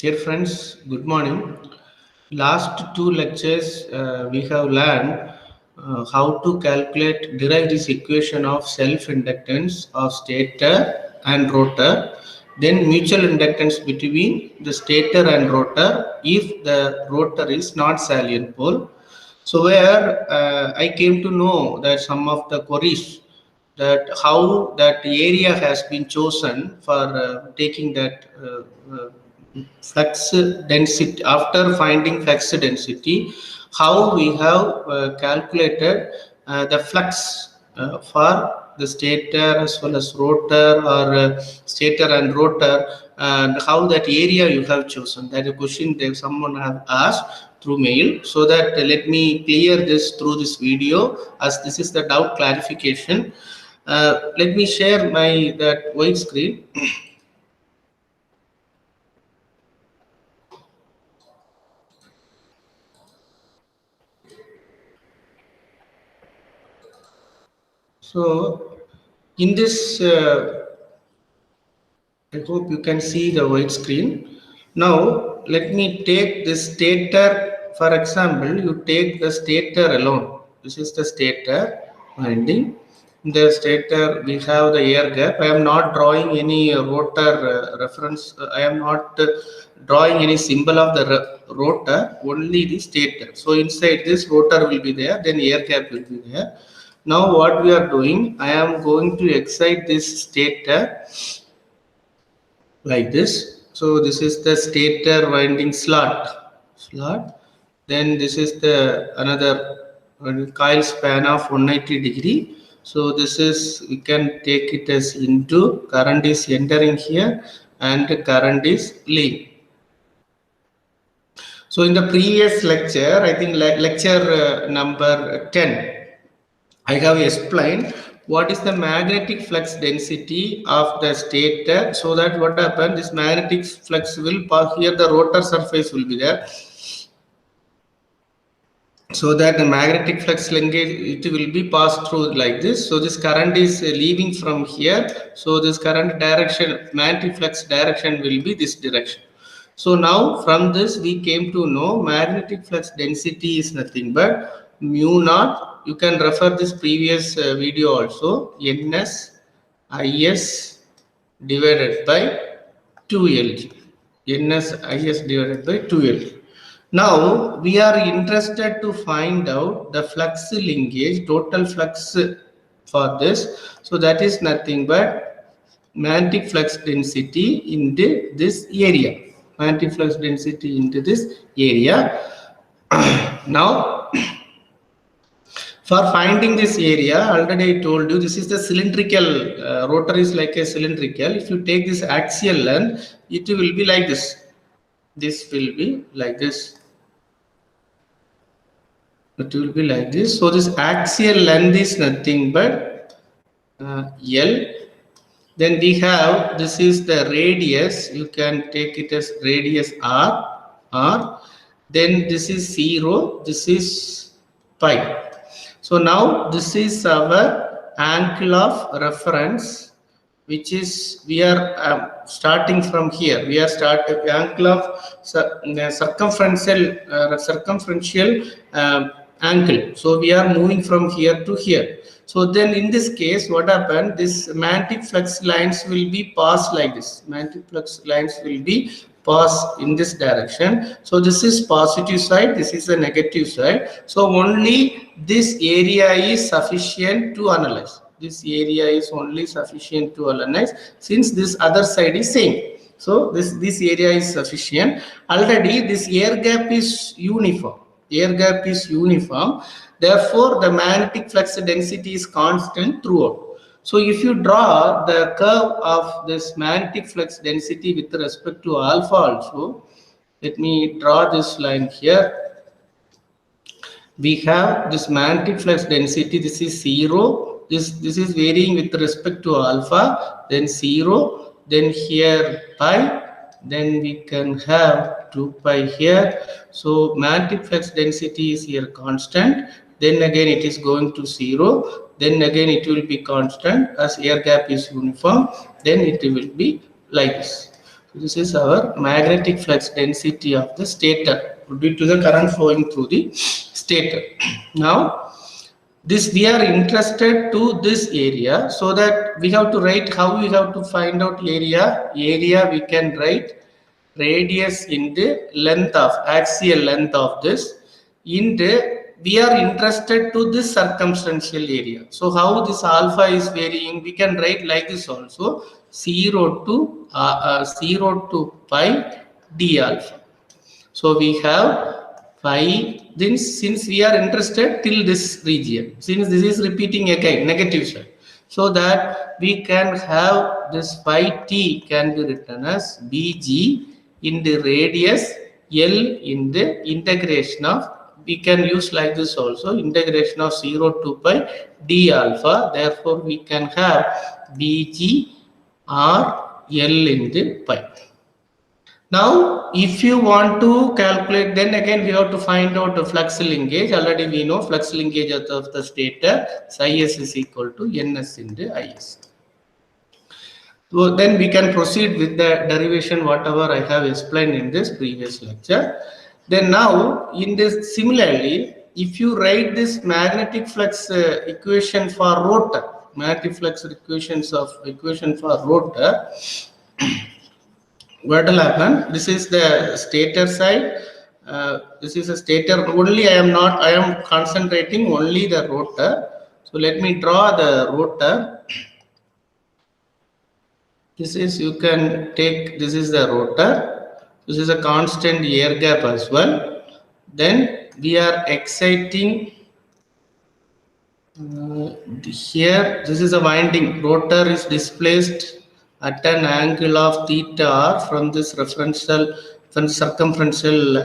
Dear friends, good morning. Last two lectures we have learned how to derive this equation of self-inductance of stator and rotor, then mutual inductance between the stator and rotor if the rotor is not salient pole. So where I came to know that some of the queries that how that area has been chosen for taking that flux density after finding flux density, how we have calculated the flux for the stator as well as rotor or stator and rotor, and how that area you have chosen. That is a question that someone have asked through mail. So that let me clear this through this video, as this is the doubt clarification. Let me share my that white screen. So in this, I hope you can see the white screen. Now let me take this stator. For example, you take the stator alone. This is the stator winding. In the stator, we have the air gap. I am not drawing any rotor reference. I am not drawing any symbol of the rotor, only the stator. So inside this rotor will be there, then air gap will be there. Now what we are doing, I am going to excite this stator like this. So this is the stator winding slot. Then this is the another coil span of 180 degree. So this is, we can take it as into current is entering here and current is leaving. So in the previous lecture, I think lecture number 10, I have explained what is the magnetic flux density of the stator, so that what happens, this magnetic flux will pass here, the rotor surface will be there, so that the magnetic flux linkage, it will be passed through like this. So this current is leaving from here, so this current direction, magnetic flux direction will be this direction. So now from this we came to know magnetic flux density is nothing but mu naught. You can refer this previous video also, ns is divided by 2lg, ns is divided by 2lg. Now we are interested to find out the flux linkage, total flux for this. So that is nothing but magnetic flux density into this area. Magnetic flux density into this area. Now for finding this area, already I told you, this is the cylindrical, rotor is like a cylindrical. If you take this axial length, it will be like this. This will be like this. It will be like this. So this axial length is nothing but L. Then we have, this is the radius. You can take it as radius R. Then this is 0. This is pi. So now this is our angle of reference, which is, we are starting from here. We are starting angle of circumferential angle. So we are moving from here to here. So then in this case, what happened, this magnetic flux lines will be passed like this. Magnetic flux lines will be passed in this direction. So this is positive side, this is the negative side. So only this area is sufficient to analyze. This area is only sufficient to analyze, since this other side is same. So this area is sufficient. Already this air gap is uniform. Air gap is uniform. Therefore, the magnetic flux density is constant throughout. So if you draw the curve of this magnetic flux density with respect to alpha also, let me draw this line here. We have this magnetic flux density, this is 0. This is varying with respect to alpha, then 0, then here pi, then we can have 2 pi here. So magnetic flux density is here constant, then again it is going to 0, then again it will be constant as air gap is uniform, then it will be like this. This is our magnetic flux density of the stator due to the current flowing through the stator. Now, this we are interested to this area, so that we have to write how we have to find out area. Area we can write radius into length of axial length of this into we are interested to this circumferential area. So how this alpha is varying, we can write like this also, 0 to 0 to pi d alpha. So we have pi, then since we are interested till this region, since this is repeating again negative side, so that we can have this pi t can be written as bg in the radius L in the integration of, we can use like this also, integration of 0 to pi d alpha. Therefore we can have bg or L in the pi. Now, if you want to calculate, then again we have to find out the flux linkage. Already we know flux linkage of the stator, psi s is equal to ns into is. So then we can proceed with the derivation, whatever I have explained in this previous lecture. Then now, in this similarly, if you write this magnetic flux equation for rotor, magnetic flux equation for rotor, what will happen? This is the stator side. This is a stator only. I am concentrating only the rotor. So let me draw the rotor. This is, you can take, this is the rotor. This is a constant air gap as well. Then we are exciting here. This is a winding. Rotor is displaced at an angle of theta from this circumferential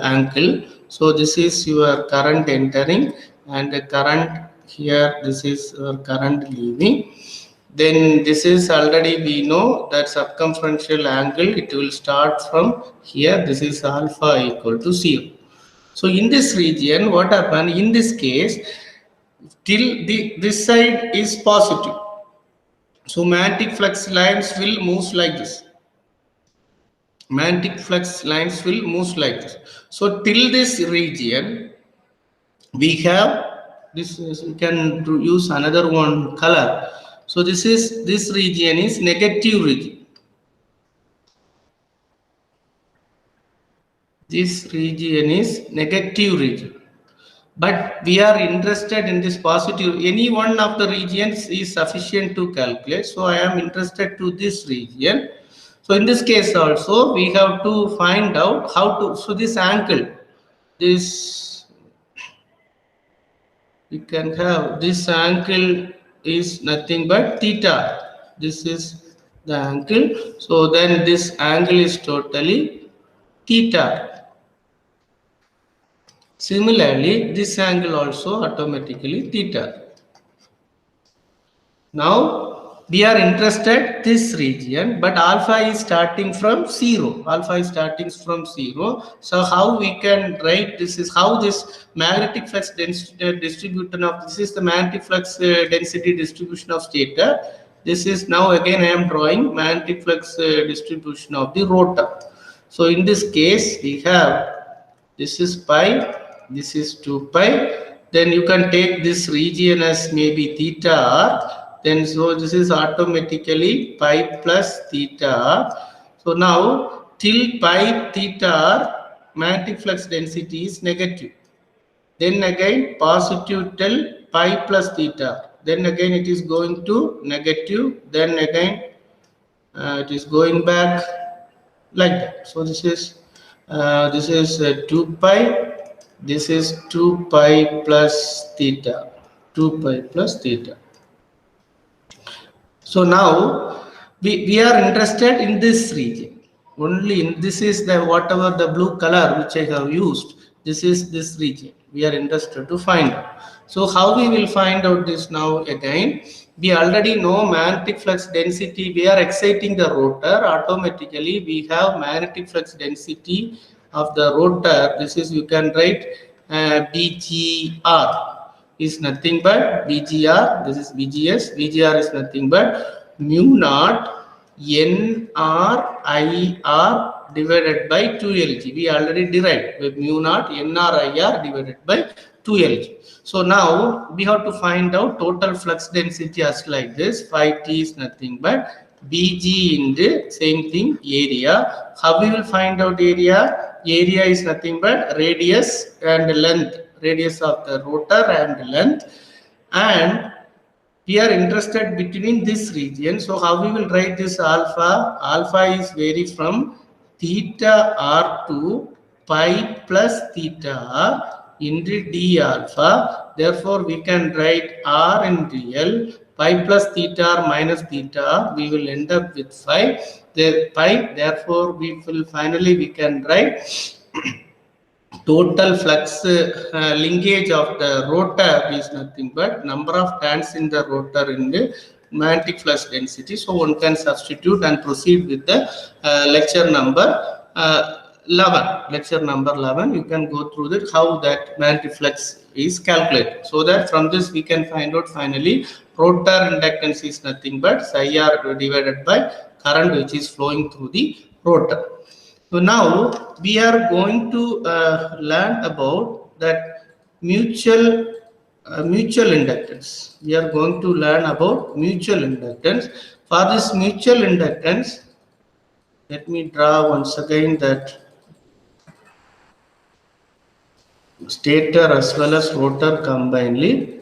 angle. So this is your current entering, and the current here, this is your current leaving. Then this is already we know that circumferential angle, it will start from here. This is alpha equal to 0. So in this region, what happened in this case, till this side is positive. So magnetic flux lines will move like this. Magnetic flux lines will move like this. So till this region, we have this. We can use another one color. So this region is negative region. This region is negative region. But we are interested in this positive. Any one of the regions is sufficient to calculate. So I am interested to this region. So in this case also, we have to find out how to, so this angle, this, we can have this angle is nothing but theta. This is the angle. So then this angle is totally theta. Similarly, this angle also automatically theta. Now we are interested this region, but alpha is starting from 0. Alpha is starting from 0. So how we can write this is how this magnetic flux density distribution of, this is the magnetic flux density distribution of stator. This is now again I am drawing magnetic flux distribution of the rotor. So in this case we have, this is pi, this is 2 pi. Then you can take this region as maybe theta r. Then so this is automatically pi plus theta. So now till pi theta magnetic flux density is negative. Then again positive till pi plus theta. Then again it is going to negative. Then again it is going back like that. So this is 2 pi. This is 2 pi plus theta. 2 pi plus theta. So now we are interested in this region only. In this is the whatever the blue color which I have used. This is this region we are interested to find out. So how we will find out this now? Again, we already know magnetic flux density. We are exciting the rotor, automatically we have magnetic flux density of the rotor. This is, you can write BGR is nothing but BGR. This is BGS. BGR is nothing but mu naught NRIR divided by 2Lg. We already derived with mu naught NRIR divided by 2Lg. So now we have to find out total flux density as like this. Phi t is nothing but Bg into same thing area. How we will find out area? Area is nothing but radius and length. Radius of the rotor and length. And we are interested between this region. So how we will write this alpha? Alpha is vary from theta r to pi plus theta r into d alpha. Therefore, we can write r into L, pi plus theta r minus theta r. We will end up with pi. Therefore, we can write total flux linkage of the rotor is nothing but number of turns in the rotor in the magnetic flux density. So one can substitute and proceed with the lecture number 11. Lecture number 11, you can go through that how that magnetic flux is calculated. So that from this we can find out finally rotor inductance is nothing but psi r divided by current which is flowing through the rotor. So now we are going to learn about that mutual inductance. We are going to learn about mutual inductance. For this mutual inductance, let me draw once again that stator as well as rotor combinedly.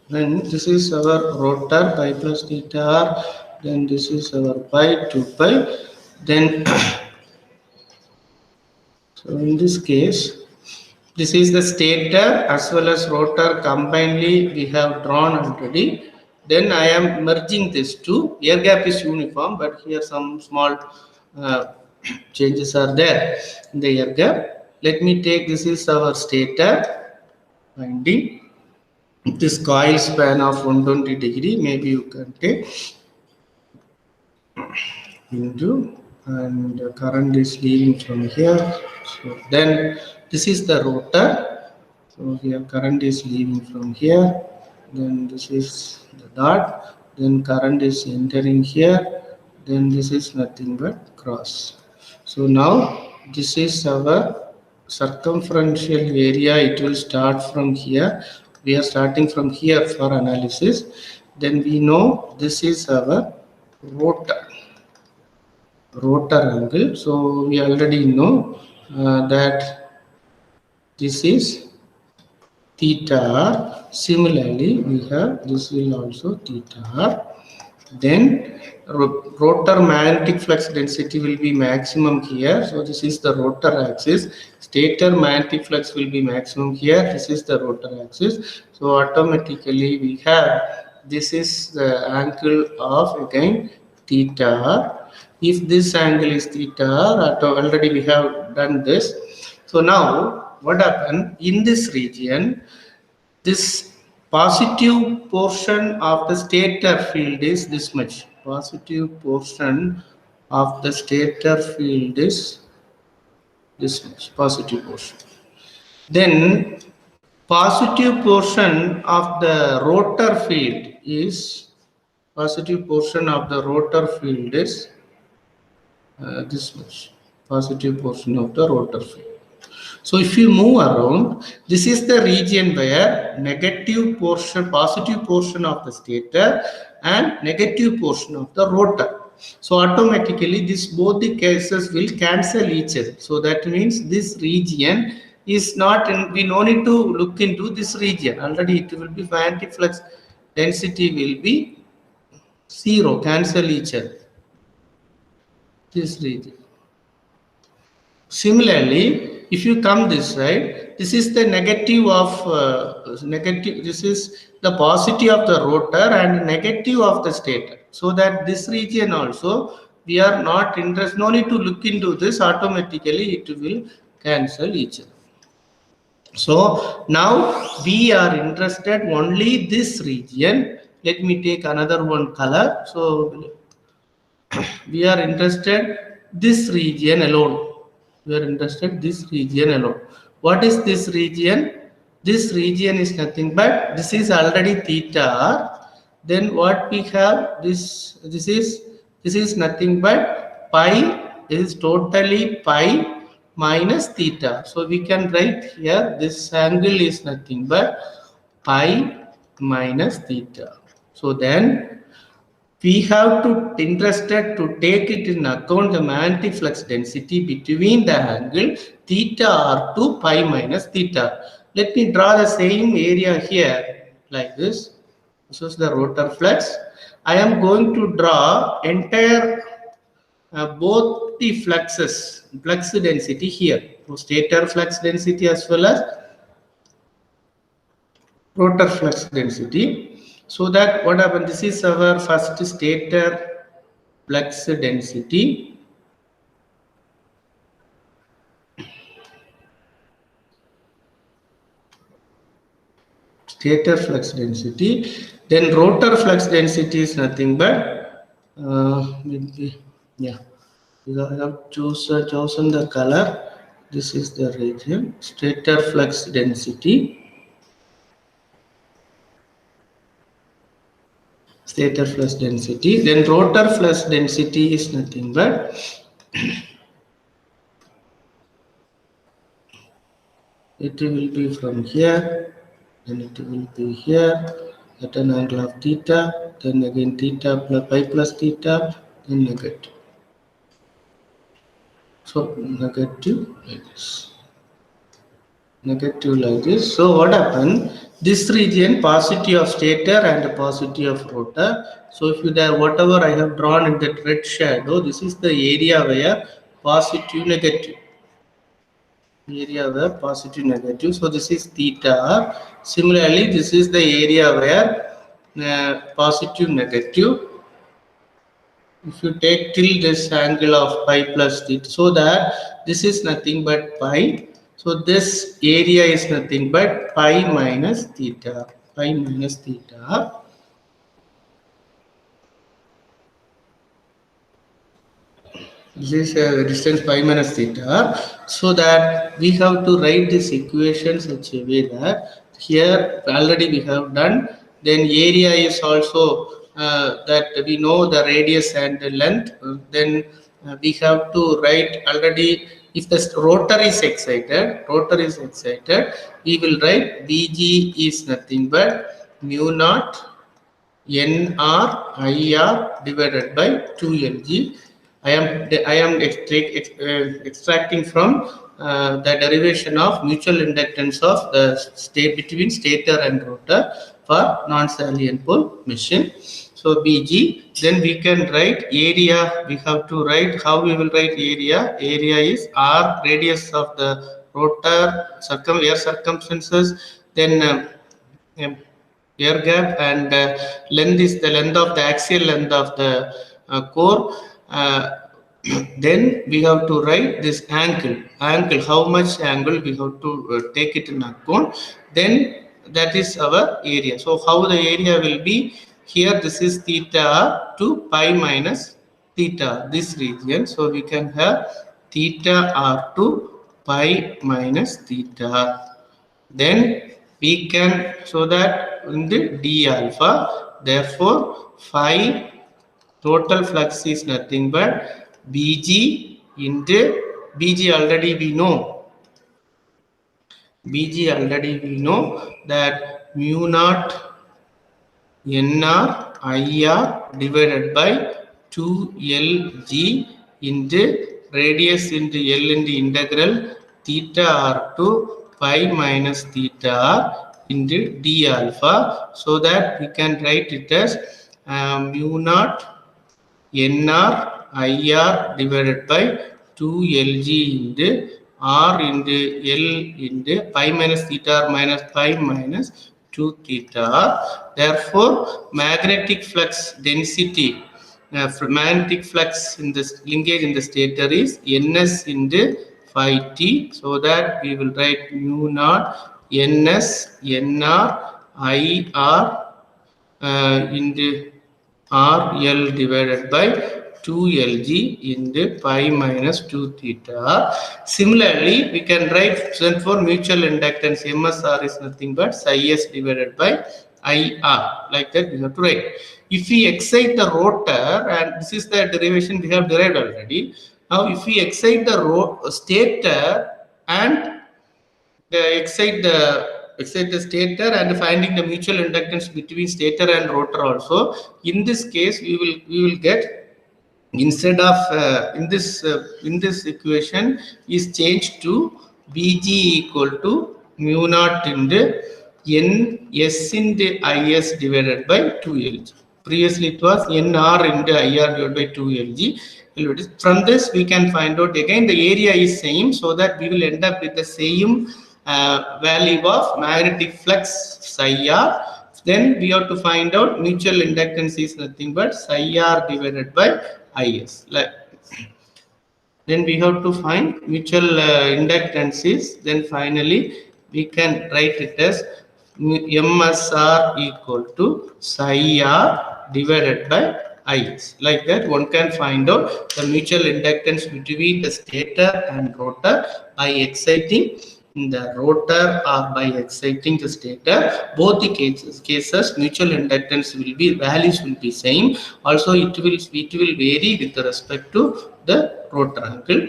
Then this is our rotor pi plus theta r, then this is our pi 2 pi, then so in this case this is the stator as well as rotor combinedly we have drawn already. Then I am merging this two. Air gap is uniform, but here some small changes are there in the air gap. Let me take this is our stator winding. This coil span of 120 degree, maybe you can take into, and the current is leaving from here. So then this is the rotor. So here current is leaving from here. Then this is the dot. Then current is entering here. Then this is nothing but cross. So now this is our circumferential area. It will start from here. We are starting from here for analysis. Then we know this is our rotor angle. So we already know that this is theta r. Similarly, we have this will also theta r. Then rotor magnetic flux density will be maximum here. So this is the rotor axis. Stator magnetic flux will be maximum here. This is the rotor axis. So automatically we have this is the angle of again theta r. If this angle is theta r, already we have done this. So now what happened in this region? This positive portion of the stator field is this much. Positive portion of the stator field is this much. Positive portion. Then positive portion of the rotor field is this much. Positive portion of the rotor field. So if you move around, this is the region where negative portion, positive portion of the stator and negative portion of the rotor. So automatically this both the cases will cancel each other. So that means this region is not in, we no need to look into this region. Already it will be magnetic flux density will be 0, cancel each other. This region. Similarly, if you come this side, this is the negative of negative. This is the positive of the rotor and negative of the stator. So that this region also we are not interested. No need to look into this. Automatically, it will cancel each other. So now we are interested only this region. Let me take another one color. So we are interested this region alone. We are interested this region alone. What is this region? this region is nothing but this is already theta r. Then what we have, this is nothing but pi, is totally pi minus theta. So we can write here this angle is nothing but pi minus theta. So then we have to interested to take it in account the magnetic flux density between the angle theta r to pi minus theta. Let me draw the same area here like this. This is the rotor flux. I am going to draw entire both the flux density here. So stator flux density as well as rotor flux density. So that what happened, this is our first stator flux density. Stator flux density. Then rotor flux density is nothing but yeah, I have chosen the color. This is the region. Stator flux density. Stator flux density. Then rotor flux density is nothing but it will be from here, then it will be here at an angle of theta, then again theta plus pi plus theta, then negative. So negative like this. Negative like this. So what happened? This region positive of stator and positive of rotor. So if you there whatever I have drawn in that red shadow, this is the area where positive negative. Area where positive negative. So this is theta. Similarly, this is the area where positive negative. If you take till this angle of pi plus theta, so that this is nothing but pi. So this area is nothing but pi minus theta. Pi minus theta. This is a distance pi minus theta. So that we have to write this equation such a way that here already we have done. Then area is also that we know the radius and the length. Then we have to write already. If the rotor is excited, we will write Bg is nothing but mu naught NR IR divided by 2Lg. I am extracting from the derivation of mutual inductance of the state between stator and rotor for non-salient pole machine. So Bg, then we can write area. We have to write how we will write area. Area is R, radius of the rotor, air circumferences, then air gap, and length is the length of the axial length of the core. Then we have to write this angle, how much angle we have to take it in account. Then that is our area. So how the area will be here, this is theta to pi minus theta, this region. So we can have theta r to pi minus theta. Then we can, so that in the d alpha, therefore phi total flux is nothing but Bg into Bg already we know. Bg already we know that mu naught Nr Ir divided by 2Lg into radius into L in the integral theta r to pi minus theta r into d alpha, so that we can write it as mu naught Nr IR divided by 2Lg into R into L into pi minus theta r minus pi minus 2 theta r. Therefore, magnetic flux density, magnetic flux in this linkage in the stator is Ns into phi t. So that we will write mu naught Ns Nr IR into RL divided by 2Lg into pi minus 2 theta. Similarly, we can write then for mutual inductance MSR is nothing but psi s divided by IR. Like that we have to write. If we excite the rotor, and this is the derivation we have derived already. Now if we excite the stator and excite the stator and finding the mutual inductance between stator and rotor also, in this case we will get, instead of in this equation is changed to Bg equal to mu naught into Ns into Is divided by 2Lg. Previously it was Nr into Ir divided by 2Lg. From this we can find out again the area is same, so that we will end up with the same value of magnetic flux psi r. Then we have to find out mutual inductance is nothing but psi r divided by Is. Then we have to find mutual inductance is, then finally we can write it as MSR equal to psi r divided by Is. Like that one can find out the mutual inductance between the stator and rotor by exciting the rotor or by exciting the stator. Both the cases mutual inductance will be, values will be same. Also it will vary with respect to the rotor angle.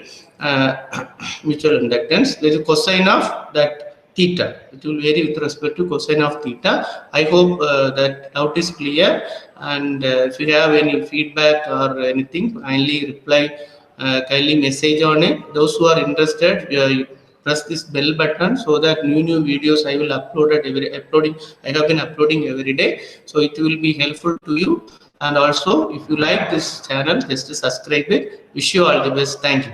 Mutual inductance, there is cosine of that theta. It will vary with respect to cosine of theta. I hope that doubt is clear, and if you have any feedback or anything, kindly reply, kindly message on it. Those who are interested, press this bell button so that new videos I will upload I have been uploading every day, so it will be helpful to you. And also if you like this channel, just subscribe it. Wish you all the best. Thank you.